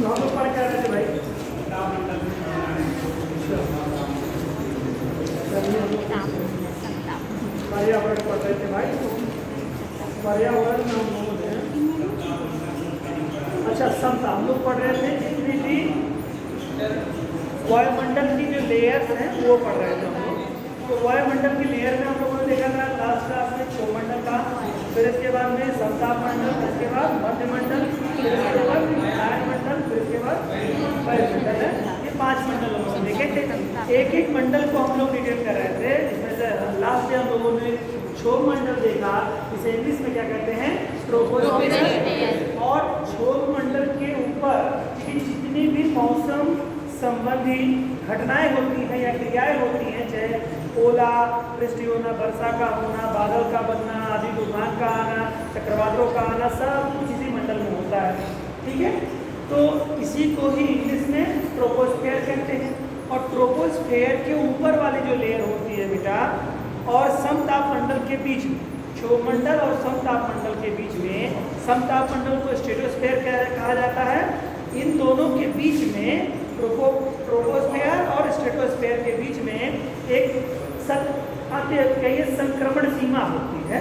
हम लोग पढ़ क्या रहे थे भाई? पर्यावरण पढ़ रहे थे भाई। पर्यावरण में हम लोगों ने अच्छा समता हम लोग पढ़ रहे थे जितनी भी वायुमंडल की जो लेयर्स हैं वो पढ़ रहे थे हम लोग। तो वायुमंडल की लेयर में हम लोगों ने देखा था लास्ट क्लास में क्षोमंडल का, फिर इसके बाद में समताप मंडल, इसके बाद मध्यमंडल, फिर इसके बाद वायुमंडल, फिर इसके बाद वायुमंडल है। ये 5 मंडल हम लोग देखे थे। एक एक मंडल को हम लोग डिटेल कर रहे थे, जिसमें से लास्ट में हम लोगों ने क्षोमंडल देखा, इसे इंग्लिश में क्या कहते हैं? ट्रोपोस्फियर। और क्षोमंडल के ऊपर की जितनी भी मौसम संबंधी घटनाएं होती हैं या क्रियाएं होती हैं, चाहे ओला वृष्टि होना, वर्षा का होना, बादल का बनना, आदि तूफान का आना, चक्रवातों का आना, सब कुछ इसी मंडल में होता है। ठीक है, तो इसी को ही इंग्लिश में ट्रोपोस्फियर कहते हैं। और ट्रोपोस्फियर के ऊपर वाली जो लेयर होती है बेटा, और समताप मंडल के बीच में, क्षोमंडल और समताप मंडल के बीच में, समताप मंडल को स्ट्रेटोस्फियर कहा जाता है। इन दोनों के बीच में ट्रोपोस्फियर और स्ट्रेटोस्फियर के बीच में एक संक्रमण सीमा होती है,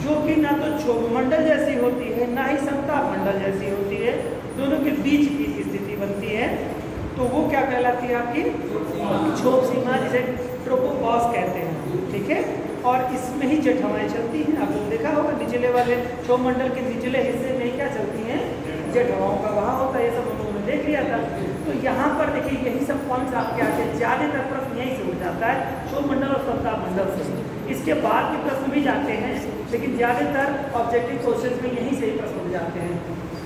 जो कि ना तो क्षोभमंडल जैसी होती है ना ही समताप मंडल जैसी होती है, दोनों के बीच की स्थिति बनती है। तो वो क्या कहलाती है? आपकी क्षोभ सीमा, जिसे ट्रोपोपॉज कहते हैं। ठीक है, और इसमें ही जेट हवाएं चलती हैं। आप लोग देखा होगा निचले वाले क्षोभमंडल के निचले हिस्से में क्या चलती हैं? जेट हवाओं का बहाव होता है। ये सब हम लोगों ने देख लिया था। तो यहाँ पर देखिए यही सब पॉइंट्स आपके आते हैं। ज़्यादातर प्रश्न यहीं से हो जाता है, क्षोभमंडल और समताप मंडल से। इसके बाद के प्रश्न भी जाते हैं, लेकिन ज़्यादातर ऑब्जेक्टिव क्वेश्चंस में यहीं से ही प्रश्न हो जाते हैं।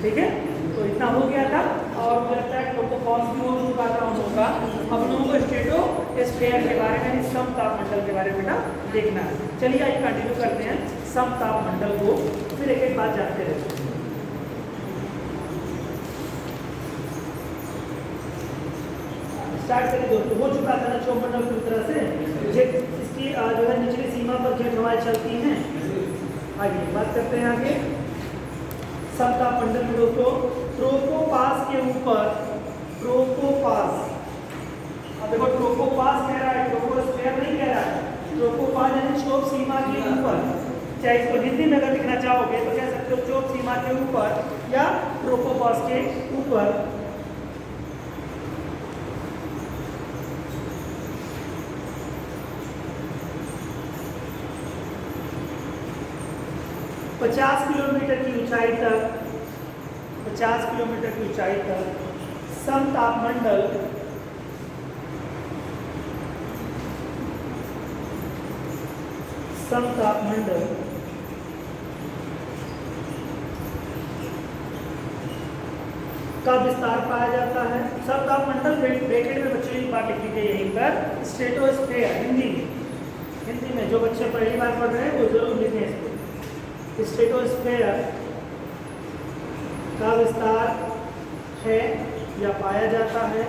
ठीक है, तो इतना हो गया था। और मुझे लगता है ट्रोपोपॉज भी हो चुका था हम लोगों का। अब लोगों को स्ट्रेटोस्फियर के बारे में, समताप मंडल के बारे में देखना है। चलिए आज कंटिन्यू करते हैं समताप मंडल को, फिर एक एक बात जानते रहते हैं। स्टार्ट करें दोस्तों। हो चुका था ना क्षोभमंडल पूरी तरह से, जेट इसकी जो है निचली सीमा पर जेट हवाएं चलती हैं। आगे बात करते हैं आगे समताप मंडल में दोस्तों, ट्रोपोपास के ऊपर, ट्रोपोपास, अब देखो ट्रोपोपास कह रहा है, ट्रोपोस्फियर नहीं कह रहा है। ट्रोपोपास यानी क्षोभ सीमा के ऊपर, चाहे इसको हिंदी में अगर लिखना चाहोगे तो कह सकते हो क्षोभ सीमा के ऊपर या ट्रोपोपास के ऊपर। 50 किलोमीटर की ऊंचाई तक, 50 किलोमीटर की ऊंचाई तक समताप मंडल का विस्तार पाया जाता है। समताप मंडल ब्रैकेट में बच्चों एक बात लिख लीजिए यहीं पर, स्ट्रेटोस्फियर हिंदी में जो बच्चे पहली बार पढ़ रहे हैं वो जरूर लिखें इसको। स्ट्रेटोस्फियर का विस्तार है या पाया जाता है।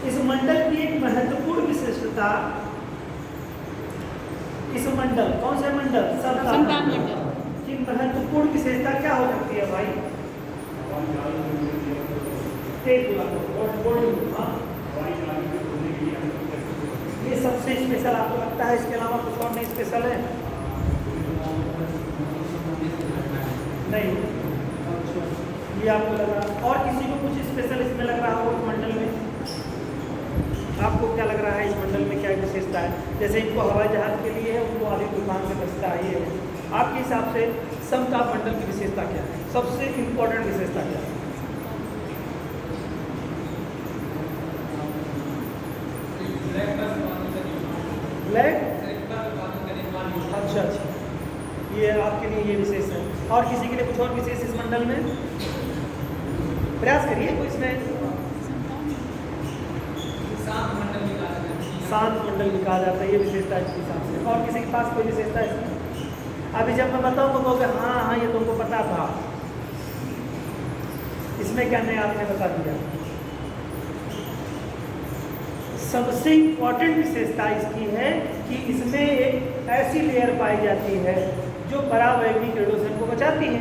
इस मंडल की एक महत्वपूर्ण विशेषता, इस मंडल, कौन सा मंडल? समताप मंडल की महत्वपूर्ण विशेषता क्या हो सकती है भाई? ये सबसे स्पेशल आपको लगता है, इसके अलावा कुछ और नहीं स्पेशल है? नहीं, ये आपको लग रहा, और किसी को कुछ स्पेशल इसमें लग रहा हो इस मंडल में? आपको क्या लग रहा है इस मंडल में क्या विशेषता है? जैसे इनको हवाई जहाज के लिए है, उनको आदि तूफान से बचता है, ये आपके हिसाब से समताप मंडल की विशेषता क्या है? सबसे इम्पोर्टेंट विशेषता क्या है? ब्लैक, अच्छा, ये आपके लिए ये विशेष है। और किसी के लिए कुछ और विशेष इस मंडल में? प्रयास करिए कोई इसमें। शांत मंडल भी कहा जाता है, ये विशेषता है इसके हिसाब से। और किसी के पास कोई विशेषता है इसमें? अभी जब मैं बताऊँ तो कहोगे हाँ ये तुमको पता था। इसमें क्या नहीं आपने बता दिया। सबसे इम्पॉर्टेंट विशेषता इसकी है कि इसमें एक ऐसी लेयर पाई जाती है जो परावैगनी रेडिएशन को बचाती है।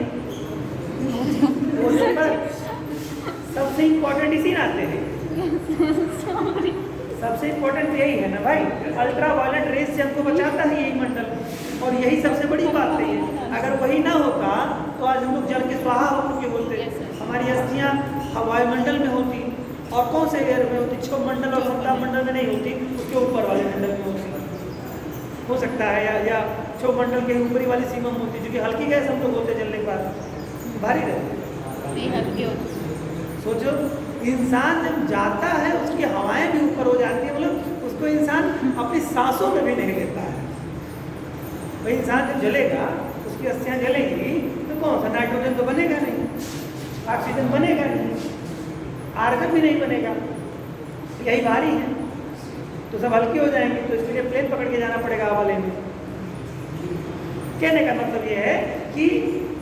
वो सिंपल, सबसे इम्पोर्टेंट इसी में आते हैं। सबसे इम्पोर्टेंट यही है ना भाई, अल्ट्रा वायलेट रेस से हमको बचाता है यही मंडल, और यही सबसे बड़ी बात है ये। अगर वही ना होता तो आज हम लोग जल के स्वाहा हो चुके होते। हमारी अस्थियाँ वायुमंडल में होती, और कौन से लेयर में होती? क्षोभ मंडल और सप्ताह मंडल में नहीं होती, उसके ऊपर वाले मंडल में होती हो सकता है, या क्षोभ मंडल के ऊपरी वाली सीमा में होती, जो कि हल्की गैस हम लोग होते जलने के बाद भारी रहती। सोचो, इंसान जब जाता है उसकी हवाएं भी ऊपर हो जाती है, मतलब उसको इंसान अपनी सांसों में भी नहीं लेता है। भाई इंसान जब जलेगा, उसकी अस्थियां जलेंगी तो कौन सा नाइट्रोजन तो बनेगा नहीं, ऑक्सीजन बनेगा नहीं, आर्गन भी नहीं बनेगा, यही भारी है, तो सब हल्के हो जाएंगे। तो इसके लिए प्लेन पकड़ के जाना पड़ेगा हवा लेने। कहने का मतलब ये है कि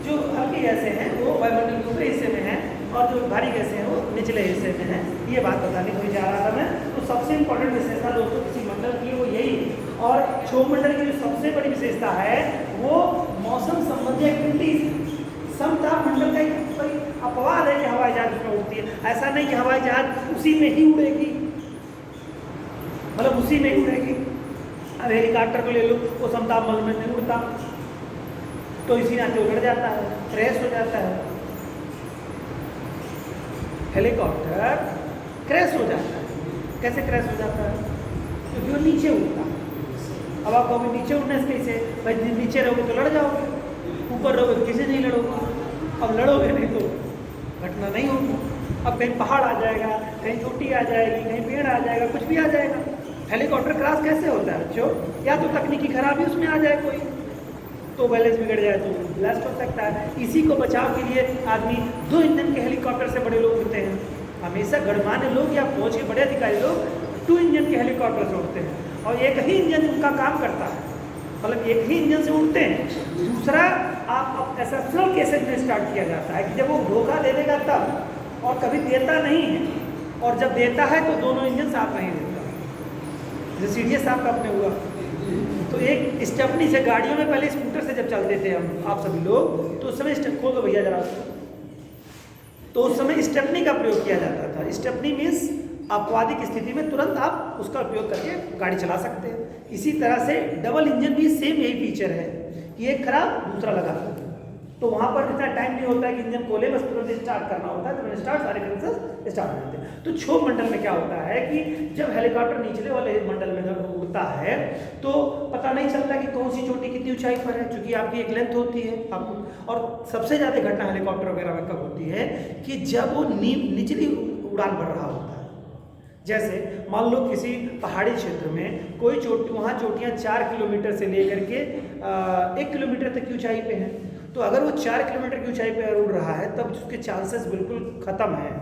जो हल्की गैसें हैं वो वायुमंडल के ऊपरी हिस्से में हैं, और जो भारी गैसें हैं वो निचले हिस्से में हैं। ये बात बताने को जा रहा था मैं। तो सबसे इम्पोर्टेंट विशेषता दोस्तों किसी मंडल की वो यही, और क्षोभ मंडल की जो सबसे बड़ी विशेषता है वो मौसम संबंधी एक्टिविटीज। समताप मंडल का एक अपवाद है कि हवाई जहाज उसमें उड़ती है। ऐसा नहीं कि हवाई जहाज उसी में ही उड़ेगी, मतलब उसी में ही उड़ेगी। अब हेलीकॉप्टर को ले लो, वो समताप मंडल में नहीं उड़ता, तो इसी नाते उड़ जाता है, क्रैश हो जाता है। हेलीकॉप्टर क्रैश हो जाता है। कैसे क्रैश हो जाता है? क्योंकि वो नीचे उड़ता है। अब आप कहोगे नीचे उड़ने से कैसे? भाई नीचे रहोगे तो लड़ जाओगे, ऊपर रहोगे तो किसी नहीं लड़ोगे। अब लड़ोगे नहीं तो घटना नहीं होगी। अब कहीं पहाड़ आ जाएगा, कहीं चोटी आ जाएगी, कहीं पेड़ आ जाएगा, कुछ भी आ जाएगा। हेलीकॉप्टर क्रैश कैसे होता है बच्चों? या तो तकनीकी खराबी उसमें आ जाए कोई, तो बैलेंस बिगड़ जाए तो ब्लास्ट हो सकता है। इसी को बचाव के लिए आदमी 2 इंजन के हेलीकॉप्टर से बड़े लोग उड़ते हैं। हमेशा गणमान्य लोग या फौज के बड़े अधिकारी लोग 2 इंजन के हेलीकॉप्टर से उड़ते हैं, और एक ही इंजन उनका काम करता है, मतलब एक ही इंजन से उड़ते हैं। दूसरा, आप एक्सेप्शनल केसेज में स्टार्ट किया जाता है कि जब वो धोखा दे देगा तब, और कभी देता नहीं है, और जब देता है तो दोनों इंजन साथ नहीं देता। जैसे सीडीएस साहब का अपने हुआ, तो एक स्टेपनी से गाड़ियों में पहले स्कूटर से जब चलते थे हम आप सभी लोग, तो उस समय स्टेप खोल दो भैया जरा उसको, तो उस समय स्टेपनी का प्रयोग किया जाता था। स्टेपनी मीन्स अपवादिक स्थिति में तुरंत आप उसका उपयोग करके गाड़ी चला सकते हैं। इसी तरह से डबल इंजन भी सेम यही फीचर है कि एक खराब दूसरा लगा, तो वहाँ पर इतना टाइम नहीं होता है कि इंजन खोले, बस तुरंत स्टार्ट करना होता है, तुरंत स्टार्ट, सारे फंक्शंस स्टार्ट हो जाते हैं। तो क्षोभ मंडल में क्या होता है कि जब हेलीकॉप्टर निचले वाले मंडल में उड़ता है तो पता नहीं चलता कि कौन सी चोटी कितनी ऊंचाई पर है, क्योंकि आपकी एक लेंथ होती है आपको। और सबसे ज़्यादा घटना हेलीकॉप्टर वगैरह में कब होती है कि जब वो निचली उड़ान भर रहा होता है। जैसे मान लो किसी पहाड़ी क्षेत्र में कोई चोटी, वहाँ चोटियाँ 4 किलोमीटर से लेकर के 1 किलोमीटर तक की ऊंचाई पे हैं, तो अगर वो 4 किलोमीटर की ऊंचाई पर उड़ रहा है तब उसके चांसेस बिल्कुल ख़त्म हैं,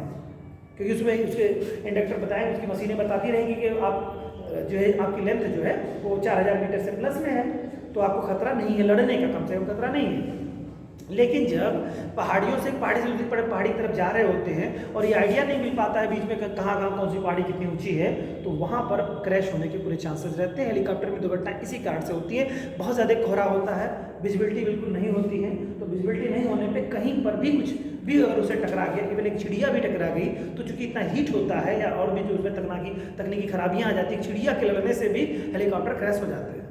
क्योंकि उसमें उसके इंडक्टर बताएं, उसकी मशीनें बताती रहेंगी कि आप जो है आपकी लेंथ जो है वो 4000 मीटर से प्लस में है, तो आपको खतरा नहीं है, लड़ने का कम से कम खतरा नहीं है। लेकिन जब पहाड़ियों से पहाड़ी से दूसरी पहाड़ी की तरफ जा रहे होते हैं और ये आइडिया नहीं मिल पाता है बीच में कहाँ कौन सी पहाड़ी कितनी ऊंची है, तो वहाँ पर क्रैश होने के पूरे चांसेस रहते हैं। हेलीकॉप्टर में दुर्घटना इसी कारण से होती है। बहुत ज़्यादा कोहरा होता है, विजिबिलिटी बिल्कुल नहीं होती है, तो विजिबिलिटी नहीं होने पर कहीं पर भी कुछ भी अगर उसे टकरा गया, इवन एक चिड़िया भी टकरा गई, तो चूंकि इतना हीट होता है या और भी जो उसमें तकनीकी खराबियाँ आ जाती है, चिड़िया के लड़ने से भी हेलीकॉप्टर क्रैश हो जाते हैं।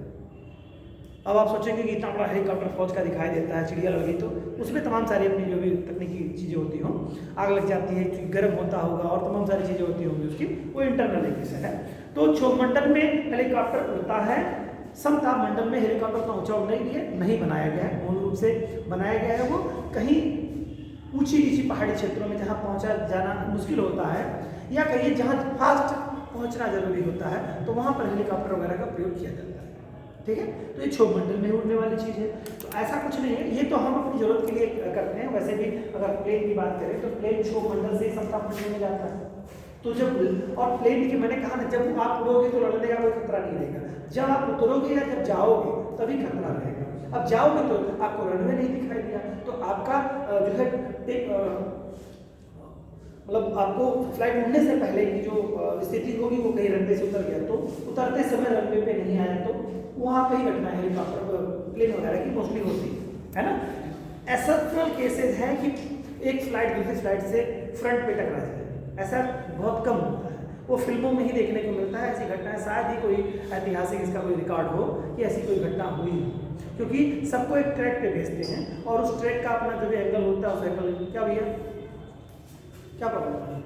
अब आप सोचेंगे कि इतना बड़ा हेलीकॉप्टर फौज का दिखाई देता है, चिड़िया लग गई तो उसमें तमाम सारी अपनी जो भी तकनीकी चीज़ें होती हों, आग लग जाती है, गर्म होता होगा और तमाम सारी चीज़ें होती होंगी उसकी, वो इंटरनल एक विषय है। तो क्षोभ मंडल में हेलीकॉप्टर उड़ता है, समताप मंडल में हेलीकॉप्टर उतना ऊंचा उड़ने के लिए नहीं बनाया गया है, मूल रूप से बनाया गया है वो कहीं ऊंची नीची पहाड़ी क्षेत्रों में जहाँ पहुँचा जाना मुश्किल होता है, या कहीं जहाँ फास्ट पहुँचना जरूरी होता है, तो वहाँ पर हेलीकॉप्टर वगैरह का प्रयोग किया जाता है। ठीक है, तो ये क्षोभ मंडल में उड़ने वाली चीज़ है। तो ऐसा कुछ नहीं है, ये तो हम अपनी जरूरत के लिए करते हैं। वैसे भी अगर प्लेन की बात करें तो प्लेन क्षोभ मंडल से समताप मंडल में जाता है। तो जब और प्लेन की मैंने कहा ना, जब आप उड़ोगे तो लड़ने का कोई खतरा नहीं रहेगा, जब आप उतरोगे या जब जाओगे तभी खतरा रहेगा। अब जाओगे तो आपको रनवे नहीं दिखाई दिया, तो आपका जो है मतलब आपको फ्लाइट उड़ने से पहले की जो स्थिति होगी वो कहीं रनवे से उतर गया, तो उतरते समय रनवे पे नहीं आया, तो वहाँ पे ही घटना हेलीकॉप्टर प्लेन वगैरह की मोस्टली होती है ना। एक्सेप्शनल केसेस हैं कि एक फ्लाइट दूसरी फ्लाइट से फ्रंट पे टकरा जाए, ऐसा बहुत कम होता है, वो फिल्मों में ही देखने को मिलता है। ऐसी घटनाएं शायद ही कोई ऐतिहासिक इसका कोई रिकॉर्ड हो कि ऐसी कोई घटना हुई हो, क्योंकि सबको एक ट्रैक पे भेजते हैं और उस ट्रैक का अपना जो भी एंगल होता है उस एंगल क्या भैया क्या पकड़ है?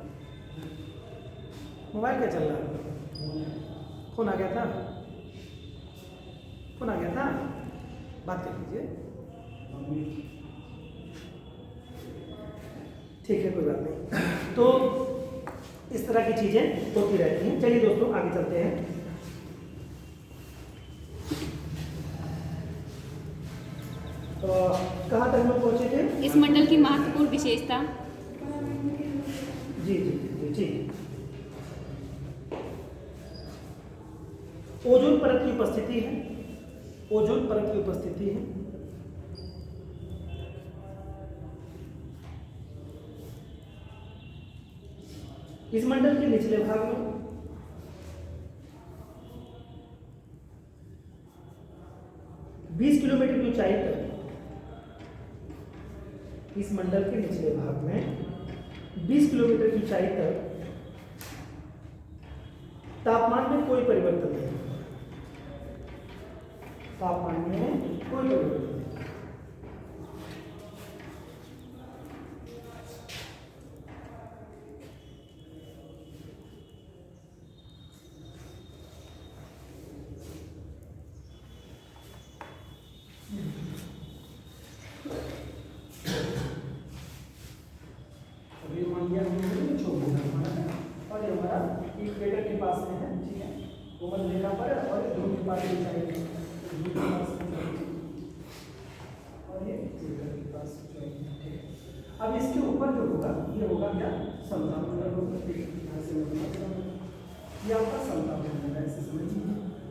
मोबाइल क्या चल रहा है? फोन आ गया था, फोन आ गया था, बात कर लीजिए, ठीक है कोई बात नहीं। तो इस तरह की चीजें होती रहती हैं। चलिए दोस्तों आगे चलते हैं। कहाँ तक हम लोग पहुंचे थे? इस मंडल की महत्वपूर्ण विशेषता। जी जी जी ठीक। ओजोन परत की उपस्थिति है, ओजोन परत की उपस्थिति है। इस मंडल के निचले भाग में बीस किलोमीटर की ऊंचाई तक, इस मंडल के निचले भाग में 20 किलोमीटर की ऊंचाई तक तापमान में कोई परिवर्तन नहीं, तापमान में कोई परिवर्तन नहीं। इक्वेटर के पास में है, ठीक है, भूमध्य रेखा पर और ध्रुव के पास ऊंचाई है, और ये इक्वेटर के पास ऊंचाई है, ठीक है। अब इसके ऊपर जो होगा ये होगा क्या? समताप होगा, ये आपका समताप होगा, ऐसे समझिए।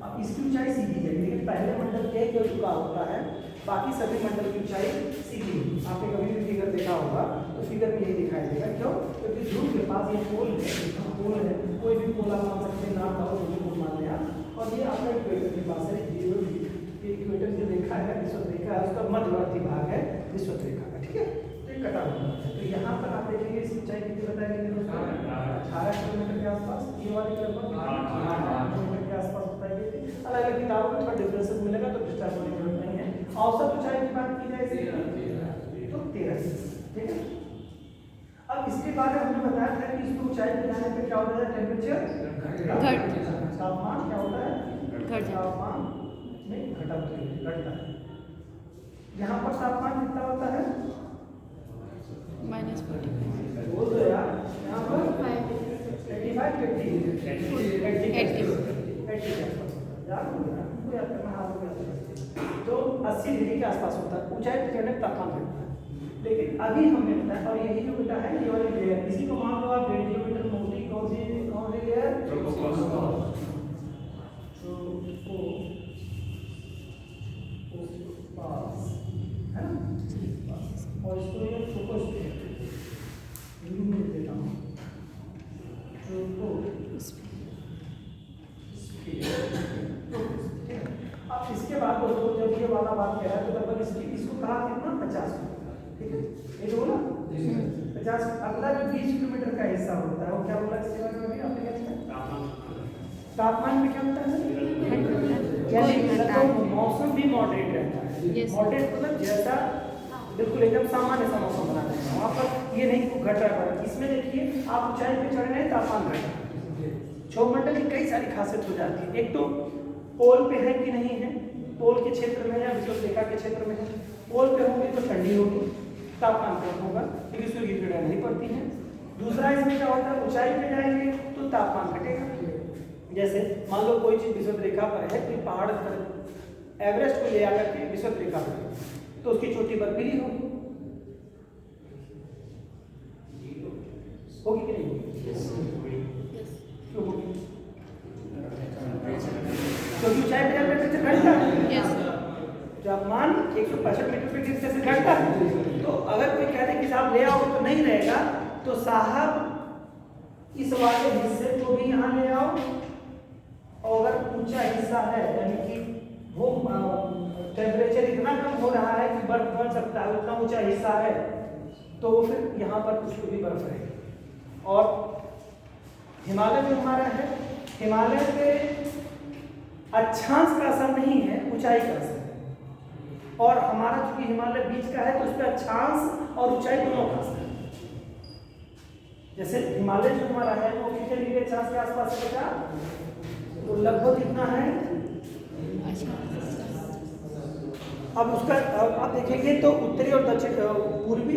अब इसकी ऊंचाई सीधी है, लेकिन पहले मंडल के जो झुका होता है, बाकी सभी मंडल की ऊंचाई सीधी है। आपने कभी भी फिगर देखा होगा तो फिगर में यही दिखाई देगा, क्यों? क्योंकि ध्रुव के पास ये पोल है, कोई भी पोल आप मान सकते हैं, नाम का पोल मान लिया, और ये आपका इक्वेटर के पास है। इक्वेटर जो रेखा है, विषुवत रेखा है, उसका मध्यवर्ती भाग है विषुवत रेखा का, ठीक है। तो ये कटा हुआ है, तो यहाँ पर आप देखेंगे इसकी ऊंचाई कितनी बताएंगे दोस्तों? 18 किलोमीटर के आसपास। ये वाली लगभग 18 किलोमीटर के आसपास बताई गई थी। अलग अलग किताबों में थोड़ा डिफरेंसेस मिलेगा, तो डिस्टर्ब होने की जरूरत नहीं है। औसत ऊंचाई की बात की जाए तो 13, ठीक है। अब इसके बाद हमने बताया था कि इसको ऊंचाई पे जाने पे क्या होता है? टेम्परेचर तापमान क्या होता है? तापमान में घटता है। यहाँ पर तापमान कितना होता है? -45 बोल दो यार, यहाँ पर 85 तो 80 डिग्री के आसपास होता है ऊंचाई पे चढ़ने पर तापमान घटता है। लेकिन अभी हमने बताया, और यही जो बेटा है ये वाली लेयर, इसी को मान लो आप 1.5 किलोमीटर मोटी कौन सी लेयर? है ना, और इसको ये ट्रोपोस्फियर देता हूँ, अब इसके बाद दोस्तों जब ये वाला बात कह रहा है तो लगभग इसको कहा कितना? 50, ठीक है, ये बोला 50। अगला जो 20 किलोमीटर का हिस्सा होता है वो क्या बोला इसके बारे में? आपने क्या किया? तापमान में क्या होता है? यानी मौसम भी मॉडरेट रहता है। मॉडरेट मतलब जैसा बिल्कुल एकदम सामान्य सा मौसम बना रहेगा, वहाँ पर ये नहीं घट रहा है। इसमें देखिए आप ऊंचाई पे चढ़ रहे हैं, तापमान घट रहा है। क्षोभमंडल की कई सारी खासियत हो जाती है। एक तो पोल पे है कि नहीं है, पोल के क्षेत्र में या विषुवत रेखा के क्षेत्र में है। पोल पे होंगे तो ठंडी होगी, तापमान कम होगा क्योंकि सूर्य की किरणें नहीं पड़ती हैं। दूसरा इसमें क्या होता है? ऊंचाई पे जाएंगे तो तापमान घटेगा। जैसे मान लो कोई चीज विषुवत रेखा पर है, कोई पहाड़ पर एवरेस्ट को ले आकर के विषुवत रेखा पर तो उसकी चोटी बर्फीली होगी कि नहीं होगी? क्यों होगी? क्योंकि ऊंचाई पे जाकर से घटता है। तापमान 165 मीटर पे गिरने से घटता है। तो अगर कोई कहते कि साहब ले आओ तो नहीं रहेगा, तो साहब इस वाले हिस्से को भी यहाँ ले आओ, और अगर ऊंचा हिस्सा है यानी कि वो टेम्परेचर इतना कम हो रहा है कि बर्फ बन सकता है, उतना ऊंचा हिस्सा है तो वो फिर यहाँ पर कुछ भी बर्फ रहेगी। और हिमालय जो हमारा है, हिमालय पे अक्षांश का असर नहीं है, ऊंचाई का असर है। और हमारा चूंकि हिमालय बीच का है तो उस पर अक्षांश और ऊंचाई दोनों का असर है। जैसे हिमालय जो हमारा है वो कितने डिग्री अक्षांश के आसपास है बेटा? तो लगभग कितना है? अब उसका आप देखेंगे तो उत्तरी और दक्षिण पूर्वी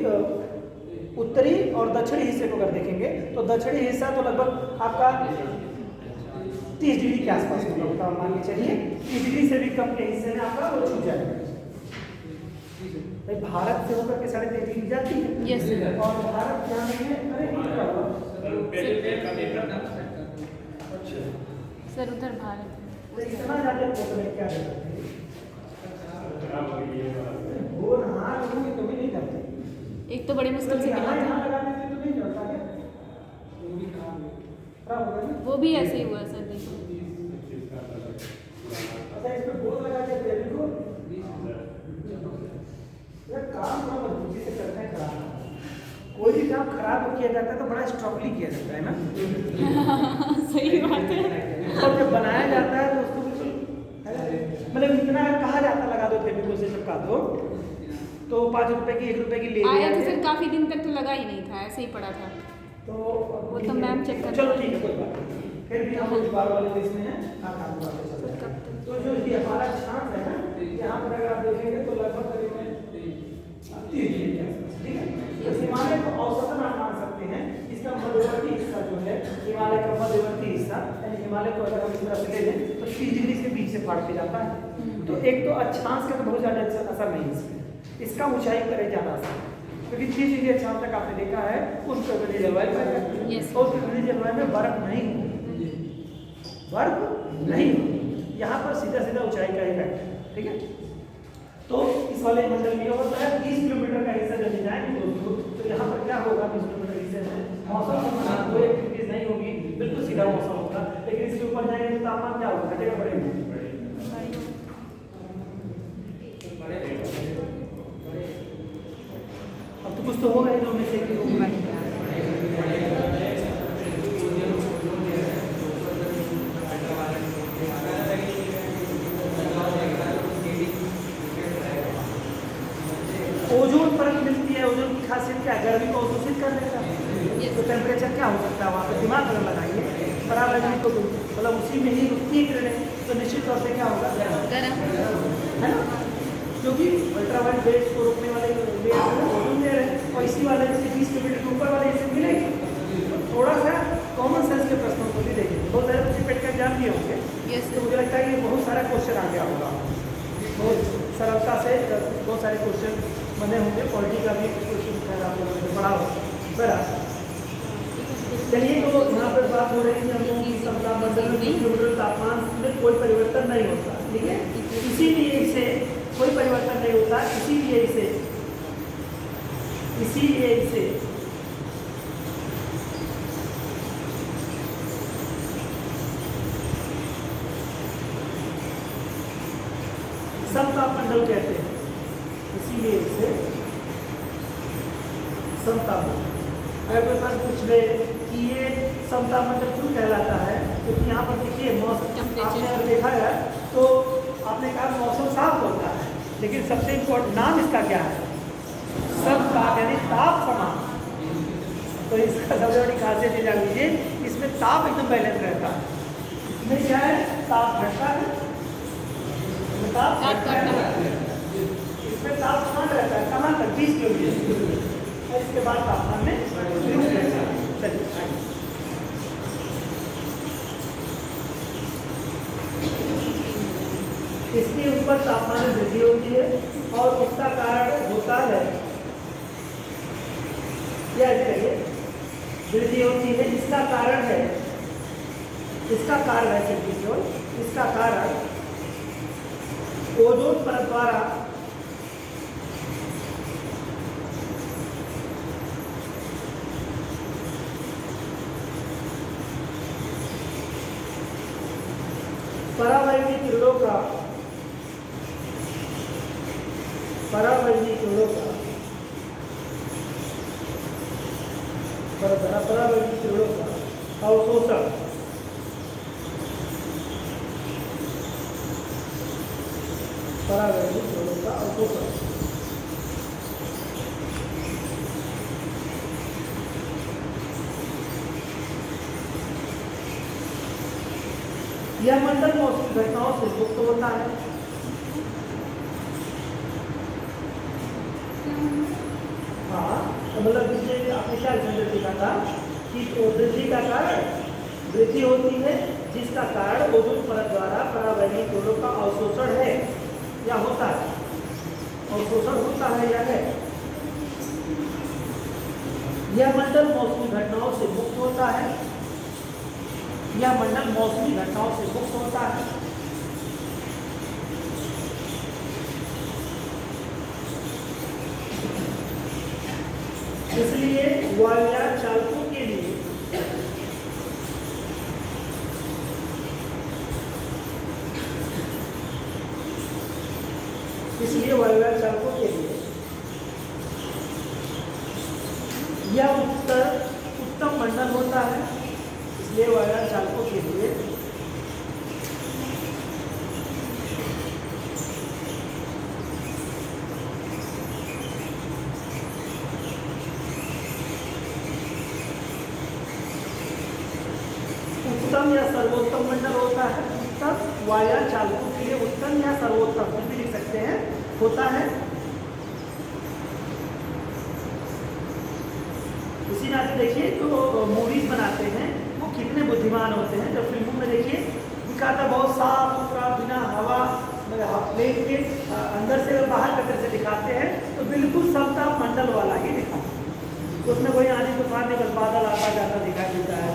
उत्तरी और दक्षिणी हिस्से को अगर देखेंगे तो दक्षिणी हिस्सा तो लगभग आपका 30 डिग्री के आसपास होगा, मान के चलिए 30 डिग्री से भी कम के हिस्से में आपका वो छूट जाएगा। भाई भारत से होकर के 3.5 डिग्री जाती है। Yes sir. और भारत क्या है? अरे अच्छा सर उधर भारत तो इतना ज़्यादा तो क्या करते वो नहा लोगे तो भी नहीं जाते। एक तो बड़े मुश्किल से यहाँ मिला यहाँ था, लगा देते तो नहीं जाता क्या? क्या होगा ना? वो भी ऐसे ही हुआ सर। देखो अच्छा इस पे बोर्ड लगा के दे देखो यार, काम बड़ा मजबूती से करते हैं। खराब कोई भी काम खराब किया जाता है तो बड़ा स्ट्रॉन्गली किया जाता है ना। सही बात है। और जब बनाया जाता है तो उसको बिल्कुल मतलब इतना कहा जाता लगा दो फेविकोल से चिपका दो तो 5 रुपए की 1 रुपए की ले आया तो सर काफी दिन तक तो लगा ही नहीं था, ऐसे ही पड़ा था। तो वो तो मैम चेक कर चलो ठीक है कोई बात नहीं, फिर भी हम लोग बार वाले देश में हैं। हाँ काम करते चलते हैं। तो जो ये हमारा अक्षांश है ना, यहाँ पर अगर आप देखेंगे तो लगभग करीब 30 डिग्री के आसपास, ठीक है। तो हिमालय को औसतन आप मान सकते हैं, इसका मध्यवर्ती हिस्सा जो है हिमालय का मध्यवर्ती हिस्सा, यानी हिमालय को अगर हम इस तरह से ले लें तो 30 डिग्री से बीच से फाड़ के जाता है। तो एक तो अक्षांश का तो बहुत ज़्यादा असर नहीं है इसमें, इसका ऊंचाई पर ज़्यादा असर है, क्योंकि 30 डिग्री अक्षांश तक आपने देखा है उस प्रकृति जलवायु में Yes. और प्रकृति जलवायु में बर्फ नहीं होगी, बर्फ नहीं होगी। यहाँ पर सीधा सीधा ऊंचाई का इफेक्ट है, ठीक है। तो इस वाले मंडल में होता है 30 किलोमीटर का हिस्सा जब जाएंगे दोस्तों तो यहाँ पर क्या होगा? 20 किलोमीटर हिस्से में मौसम संबंधी कोई एक्टिविटीज नहीं होगी, बिल्कुल सीधा मौसम होगा। लेकिन इसके ऊपर जाएंगे तो तापमान क्या होगा? घटेगा बढ़ेगा? अब तो कुछ तो होगा ही, जो में से एक होगा। ओजोन परत मिलती है, ओजोन की खासियत क्या है? गर्मी को अवशोषित कर लेता है। तो टेम्परेचर क्या हो सकता है वहाँ पे? दिमाग अगर लगाएंगे पराबैंगनी को मतलब उसी में ही रुकती है किरणें, तो निश्चित तौर से क्या होगा? गर्म है ना, क्योंकि अल्ट्रावायलेट रेज को रोकने वाले ओजोन लेयर है और इसी वाले से 20 किलोमीटर के ऊपर वाले हिस्से मिलेगी। तो थोड़ा सा कॉमन सेंस के प्रश्नों को भी देखेंगे, बहुत सारे बच्चे पेट का एग्जाम दिए होंगे। Yes. तो मुझे लगता है कि बहुत सारा क्वेश्चन आ गया होगा, बहुत सरलता से बहुत सारे क्वेश्चन बने होंगे। पॉलिटी का भी क्वेश्चन खैर आप लोगों ने पढ़ा होगा। बराबर चलिए, तो यहाँ पर बात हो रही है हम लोगों की समता मंडल में 20 किलोमीटर तापमान में कोई परिवर्तन नहीं होता, ठीक है। इसीलिए इसे कोई परिवर्तन नहीं होता, इसीलिए इसे समतापमंडल कहते हैं। इसीलिए इसे समतापमंडल। अगर कोई प्रश्न पूछ ले कि ये समतापमंडल क्यों कहलाता है, क्योंकि यहाँ पर देखिए मौसम आपने अगर देखा है तो आपने कहा मौसम साफ होता है, लेकिन सबसे इम्पोर्टेंट नाम इसका क्या है? समताप, यानी ताप समान। तो इसका सबसे बड़ी खासियत ये जान लीजिए, इसमें ताप एकदम बैलेंस रहता है। इसमें क्या है? ताप घटता है, ताप घटता है, इसमें ताप समान रहता है। कहाँ तक? 20 किलोमीटर। इसके बाद तापमान में इसके ऊपर तापमान में वृद्धि होती है और इसका कारण होता है क्या? वृद्धि होती है, इसका कारण है, इसका कारण है केवल, इसका कारण ओजोन परत द्वारा परावैंगनी किरणों का परावैंगिक किरणों का अवशोषण। परावैंगिक किरणों का अवशोषण। यह मंडल मौसमी घटनाओं से मुक्त होता है। हाँ, तो मतलब जिससे आपने क्या रिजल्ट देखा था कि वृद्धि का कारण वृद्धि होती है जिसका कारण ओजोन परत द्वारा परावैंगिक किरणों का अवशोषण है या होता है। अवशोषण होता है या है। यह मंडल मौसमी घटनाओं से मुक्त होता है। यह मंडल मौसमी घटनाओं से मुक्त होता है। इसलिए वायुयान चालकों के लिए यह उत्तम मंडल होता है। इसलिए वायुयान चालकों के लिए उत्तम या सर्वोत्तम मंडल होता है। उत्तम वायुयान चालकों के लिए उत्तम या सर्वोत्तम भी लिख सकते हैं, होता है। इसी नाते देखिए जो मूवीज बनाते हैं वो कितने बुद्धिमान होते हैं। जब फिल्मों में देखिए दिखाता बहुत साफ सुथरा बिना हवा प्लेन के अंदर से बाहर कतर से दिखाते हैं तो बिल्कुल समताप मंडल वाला ही दिखाते हैं। उसमें कोई आने तूफान नहीं, बस बादल आता जाता दिखाई देता है